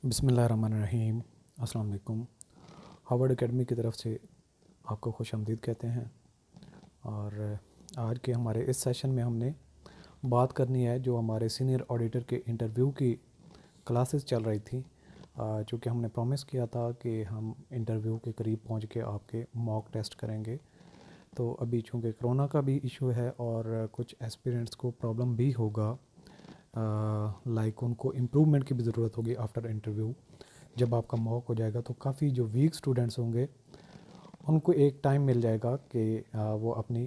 बिस्मिल्लाहिर्रहमानिर्रहीम। अस्सलाम वालेकुम। हार्वर्ड एकेडमी की तरफ से आपको खुशामदीद कहते हैं। और आज के हमारे इस सेशन में हमने बात करनी है जो हमारे सीनियर ऑडिटर के इंटरव्यू की क्लासेस चल रही थी। चूँकि हमने प्रॉमिस किया था कि हम इंटरव्यू के करीब पहुंच के आपके मॉक टेस्ट करेंगे। तो अभी चूँकि कोरोना का भी इशू है और कुछ एस्पिरेंट्स को प्रॉब्लम भी होगा, लाइक उनको इम्प्रूवमेंट की भी ज़रूरत होगी आफ्टर इंटरव्यू। जब आपका मॉक हो जाएगा तो काफ़ी जो वीक स्टूडेंट्स होंगे उनको एक टाइम मिल जाएगा कि वो अपनी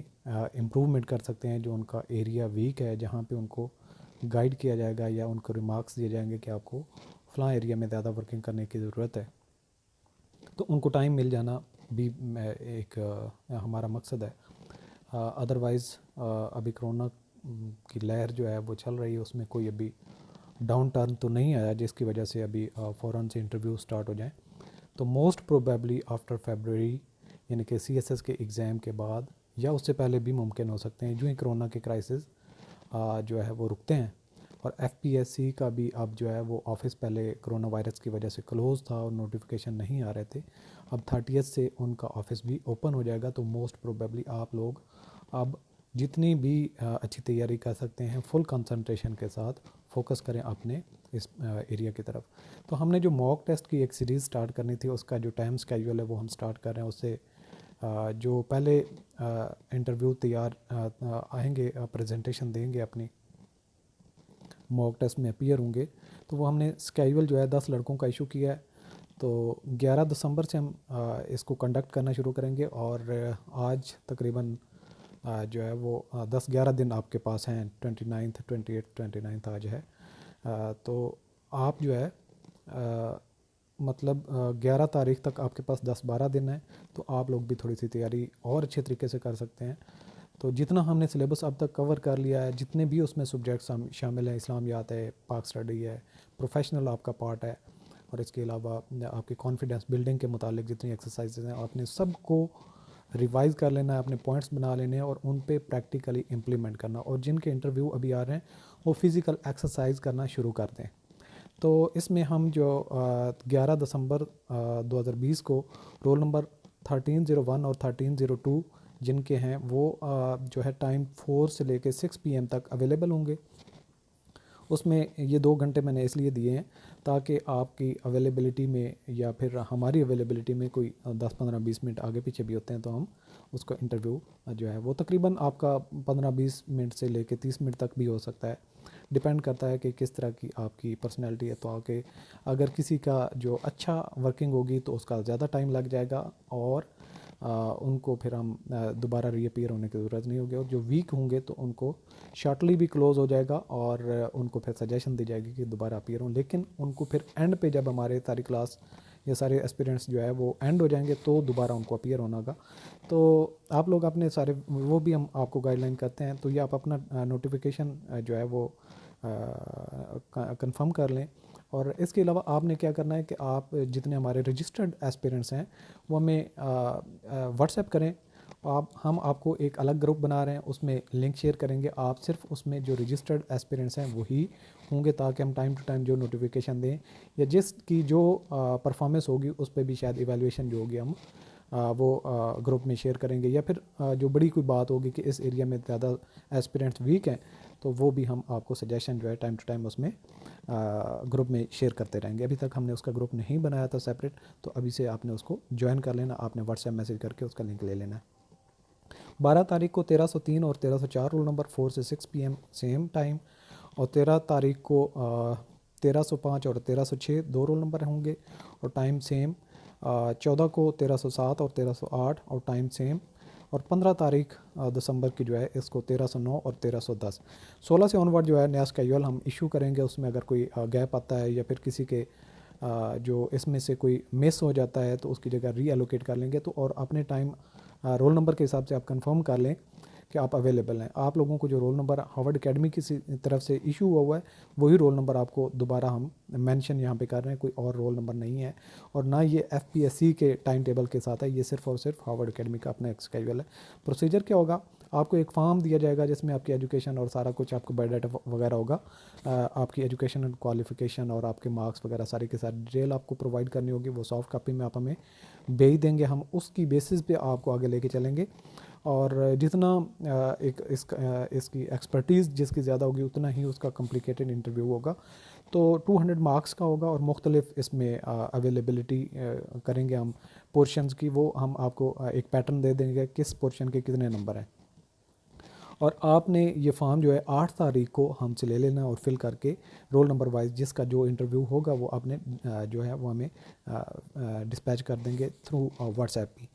इम्प्रूवमेंट कर सकते हैं। जो उनका एरिया वीक है, जहाँ पे उनको गाइड किया जाएगा या उनको रिमार्क्स दिए जाएंगे कि आपको फ़लाँ एरिया में ज़्यादा वर्किंग करने की ज़रूरत है, तो उनको टाइम मिल जाना भी एक हमारा मकसद है। अदरवाइज़ अभी कोरोना की लहर जो है वो चल रही है, उसमें कोई अभी डाउन टर्न तो नहीं आया जिसकी वजह से अभी फ़ौरन से इंटरव्यू स्टार्ट हो जाए। तो मोस्ट प्रोबेबली आफ्टर फरवरी, यानी कि CSS के एग्ज़ाम के बाद या उससे पहले भी मुमकिन हो सकते हैं, जो ही कोरोना के क्राइसिस जो है वो रुकते हैं। और FPSC का भी अब जो है वो ऑफिस पहले कोरोना वायरस की वजह से क्लोज़ था और नोटिफिकेशन नहीं आ रहे थे। अब 30 से उनका ऑफिस भी ओपन हो जाएगा। तो मोस्ट प्रोबेबली आप लोग अब जितनी भी अच्छी तैयारी कर सकते हैं, फुल कंसंट्रेशन के साथ फोकस करें अपने इस एरिया की तरफ। तो हमने जो मॉक टेस्ट की एक सीरीज़ स्टार्ट करनी थी, उसका जो टाइम स्केड्यूल है वो हम स्टार्ट कर रहे हैं। उससे जो पहले इंटरव्यू तैयार आएंगे, प्रेजेंटेशन देंगे, अपनी मॉक टेस्ट में अपीयर होंगे, तो वो हमने स्केड्यूल जो है 10 लड़कों का इशू किया है। तो 11 दिसंबर से हम इसको कंडक्ट करना शुरू करेंगे और आज तकरीबन जो है वो 10-11 दिन आपके पास हैं। 29, 28, 29 आज है। तो आप जो है मतलब 11 तारीख तक आपके पास 10-12 दिन है। तो आप लोग भी थोड़ी सी तैयारी और अच्छे तरीके से कर सकते हैं। तो जितना हमने सिलेबस अब तक कवर कर लिया है, जितने भी उसमें सब्जेक्ट्स शामिल हैं, इस्लामियात है, पाक स्टडी है, प्रोफेशनल आपका पार्ट है, और इसके अलावा आपके कॉन्फिडेंस बिल्डिंग के मुतालिक जितनी एक्सरसाइजेज हैं, आपने सबको रिवाइज़ कर लेना है, अपने पॉइंट्स बना लेने हैं और उन पे प्रैक्टिकली इम्प्लीमेंट करना। और जिनके इंटरव्यू अभी आ रहे हैं वो फ़िज़िकल एक्सरसाइज करना शुरू कर दें। तो इसमें हम जो 11 दिसंबर 2020 को रोल नंबर 1301 और 1302 जिनके हैं वो जो है टाइम 4 से लेके 6 PM तक अवेलेबल होंगे। उसमें ये 2 घंटे मैंने इसलिए दिए हैं ताकि आपकी अवेलेबिलिटी में या फिर हमारी अवेलेबिलिटी में कोई 10-15-20 मिनट आगे पीछे भी होते हैं, तो हम उसका इंटरव्यू जो है वो तकरीबन आपका 15-20 मिनट से लेके 30 मिनट तक भी हो सकता है। डिपेंड करता है कि किस तरह की आपकी पर्सनैलिटी है। तो आके अगर किसी का जो अच्छा वर्किंग होगी तो उसका ज़्यादा टाइम लग जाएगा और उनको फिर हम दोबारा रीअपीयर होने की ज़रूरत नहीं होगी। और जो वीक होंगे तो उनको शॉर्टली भी क्लोज़ हो जाएगा और उनको फिर सजेशन दी जाएगी कि दोबारा अपीयर हों। लेकिन उनको फिर एंड पे जब हमारे सारी क्लास या सारे एस्पिरेंट्स जो है वो एंड हो जाएंगे तो दोबारा उनको अपीयर होना होगा। तो आप लोग अपने सारे वो भी हम आपको गाइडलाइन करते हैं, तो ये आप अपना नोटिफिकेशन जो है वो कंफर्म कर लें। और इसके अलावा आपने क्या करना है कि आप जितने हमारे रजिस्टर्ड एस्पिरेंट्स हैं वो हमें व्हाट्सएप करें। हम आपको एक अलग ग्रुप बना रहे हैं, उसमें लिंक शेयर करेंगे। आप सिर्फ उसमें जो रजिस्टर्ड एस्पिरेंट्स हैं वही होंगे, ताकि हम टाइम टू टाइम जो नोटिफिकेशन दें या जिसकी जो परफॉर्मेंस होगी उस पर भी शायद इवैल्यूएशन जो होगी हम वो ग्रुप में शेयर करेंगे। या फिर जो बड़ी कोई बात होगी कि इस एरिया में ज़्यादा एस्पिरेंट्स वीक हैं, तो वो भी हम आपको सजेशन जो है टाइम टू टाइम उसमें ग्रुप में शेयर करते रहेंगे। अभी तक हमने उसका ग्रुप नहीं बनाया था सेपरेट, तो अभी से आपने उसको ज्वाइन कर लेना। आपने व्हाट्सएप मैसेज करके उसका लिंक ले लेना है। 12 तारीख को 1303 और 1304 रोल नंबर 4 से 6 PM सेम टाइम। और 13 तारीख को 1305 और 1306 दो रोल नंबर होंगे और टाइम सेम। 14 को 1307 और 1308 और टाइम सेम। और 15 तारीख दिसंबर की जो है इसको 1309 और 1310। 16 से ऑनवर्ड जो है नया स्केड्यूल हम इशू करेंगे। उसमें अगर कोई गैप आता है या फिर किसी के जो इसमें से कोई मिस हो जाता है तो उसकी जगह रीएलोकेट कर लेंगे। तो और अपने टाइम रोल नंबर के हिसाब से आप कंफर्म कर लें कि आप अवेलेबल हैं। आप लोगों को जो रोल नंबर हार्वर्ड एकेडमी की तरफ से इशू हुआ है वही रोल नंबर आपको दोबारा हम मेंशन यहाँ पे कर रहे हैं, कोई और रोल नंबर नहीं है। और ना ये FPSC के टाइम टेबल के साथ है, ये सिर्फ और सिर्फ हार्वर्ड एकेडमी का अपना एक स्केड्यूल है। प्रोसीजर क्या होगा, आपको एक फॉर्म दिया जाएगा जिसमें आपकी एजुकेशन और सारा कुछ आपको बायोडाटा वगैरह होगा, आपकी एजुकेशन एंड क्वालिफिकेशन और आपके मार्क्स वगैरह सारी के सारी डिटेल आपको प्रोवाइड करनी होगी। वो सॉफ्ट कॉपी में आप हमें भेज देंगे, हम उसकी बेसिस पे आपको आगे लेके चलेंगे। और जितना इसकी एक्सपर्टीज़ जिसकी ज़्यादा होगी उतना ही उसका कॉम्प्लिकेटेड इंटरव्यू होगा। तो 200 मार्क्स का होगा और मुख्तलिफ इसमें अवेलेबिलिटी करेंगे हम पोर्शंस की, वो हम आपको एक पैटर्न दे देंगे किस पोर्शन के कितने नंबर हैं। और आपने ये फॉर्म जो है 8 तारीख को हमसे ले लेना और फिल करके रोल नंबर वाइज जिसका जो इंटरव्यू होगा वो आपने जो है वो हमें डिस्पैच कर देंगे थ्रू व्हाट्सएप भी।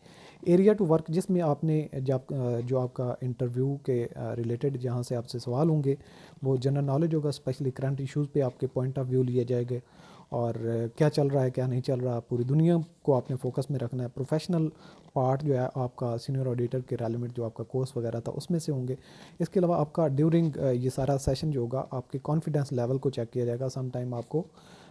एरिया टू वर्क जिसमें आपने जब जो आपका इंटरव्यू के रिलेटेड जहाँ से आपसे सवाल होंगे वो जनरल नॉलेज होगा, स्पेशली करंट इश्यूज़ पे आपके पॉइंट ऑफ व्यू लिए जाएंगे और क्या चल रहा है क्या नहीं चल रहा, पूरी दुनिया को आपने फोकस में रखना है। प्रोफेशनल पार्ट जो है आपका सीनियर ऑडिटर के रेलिवेंट जो आपका कोर्स वगैरह था उसमें से होंगे। इसके अलावा आपका ड्यूरिंग ये सारा सेशन जो होगा आपके कॉन्फिडेंस लेवल को चेक किया जाएगा। सम टाइम आपको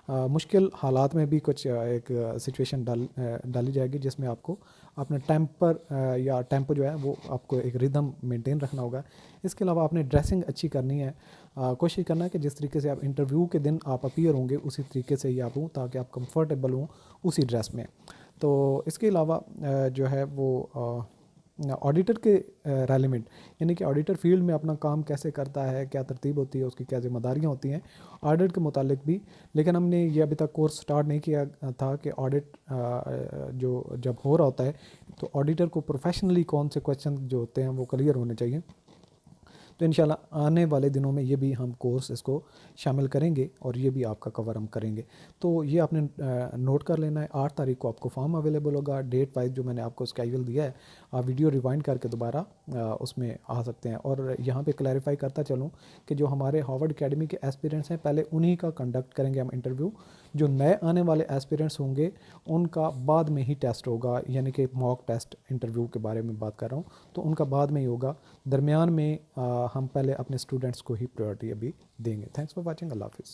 मुश्किल हालात में भी कुछ एक सिचुएशन डाली जाएगी जिसमें आपको अपना टेम्पर या टेम्पो जो है वो आपको एक रिदम मेंटेन रखना होगा। इसके अलावा आपने ड्रेसिंग अच्छी करनी है, कोशिश करना है कि जिस तरीके से आप इंटरव्यू के दिन आप अपीयर होंगे उसी तरीके से ही आप हों ताकि आप कंफर्टेबल हों उसी ड्रेस में। तो इसके अलावा जो है वो ऑडिटर के रेलिवेंट यानी कि ऑडिटर फील्ड में अपना काम कैसे करता है, क्या तरतीब होती है, उसकी क्या जिम्मेदारियां होती हैं ऑडिट के मुतालिक भी। लेकिन हमने ये अभी तक कोर्स स्टार्ट नहीं किया था कि ऑडिट जो जब हो रहा होता है तो ऑडिटर को प्रोफेशनली कौन से क्वेश्चन जो होते हैं वो क्लियर होने चाहिए। तो इंशाल्लाह आने वाले दिनों में ये भी हम कोर्स इसको शामिल करेंगे और ये भी आपका कवर हम करेंगे। तो ये आपने नोट कर लेना है। 8 तारीख को आपको फॉर्म अवेलेबल होगा। डेट वाइज जो मैंने आपको स्केड्यूल दिया है आप वीडियो रिवाइंड करके दोबारा उसमें आ सकते हैं। और यहाँ पे क्लैरिफाई करता चलूँ कि जो हमारे हार्वर्ड एकेडमी के एस्पिरेंट्स हैं पहले उन्हीं का कंडक्ट करेंगे हम इंटरव्यू। जो नए आने वाले एस्पिरेंट्स होंगे उनका बाद में ही टेस्ट होगा, यानी कि मॉक टेस्ट इंटरव्यू के बारे में बात कर रहा हूँ, तो उनका बाद में ही होगा। दरमियान में हम पहले अपने स्टूडेंट्स को ही प्रायोरिटी अभी देंगे। Thanks for watching. अल्लाह हाफिज़।